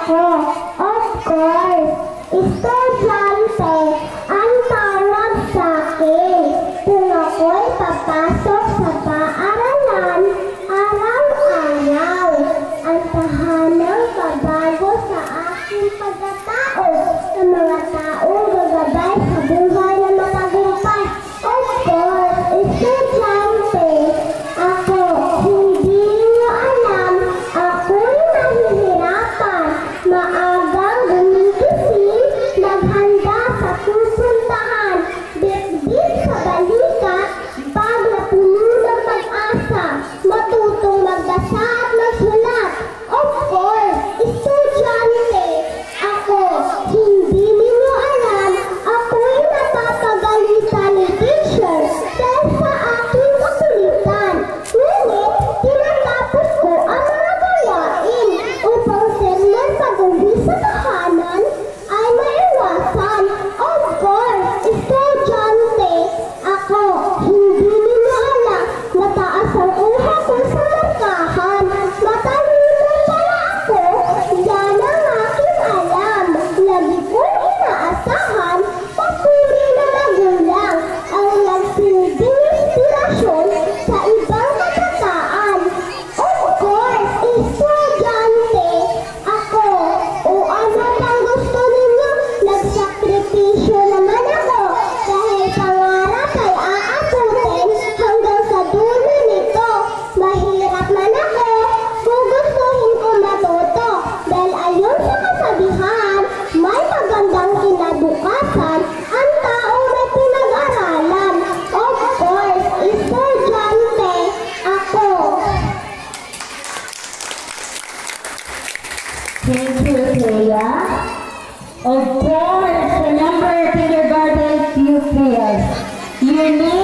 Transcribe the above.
ako. Of course, estudyante ang tawag sa akin. Kung ako'y papasok sa paaralan, araw-araw, ang tahanang babago sa aking pagkatao, sa mga taong gagabay sa buhay na matagumpay. Of course, estudyante ako. Hindi niyo alam, ako'y nahihirapan. Maagang gumigising, naghanda sa pupuntahan. Bitbit sa balikat, bag na puno ng pag-asa. Matutong magbasa at magsulat. Of course, estudyante ako. Hindi niyo alam, ako'y napapagalitan ni teacher dahil sa aking kakulitan. Ngunit, tinatapos ko ang mga gawain upang sermon pag-uwi sa tahanan ay maiwasan. Of course, estudyante ako. Hindi niyo alam, mataas ang uha ko sa markahan. Matalino pala ako, yan ang aking alam. Lagi kong inaasahan, papuri na magulang ang nagsilbing inspirasyon sa ibang kabataan. Of course, estudyante ako. O ano pang gusto ninyo? Nagsakripisyo naman ako dahil pangarap ay aabutin hanggang sa dulo nito. Mahirap man ako, gugustuhin ko matuto dahil ayon sa kasabihan, may magandang kinabukasan ang taong may pinag-aralan. Of course, estudyante ako. Thank you, Thea. Of course, remember kindergarten pupils. You need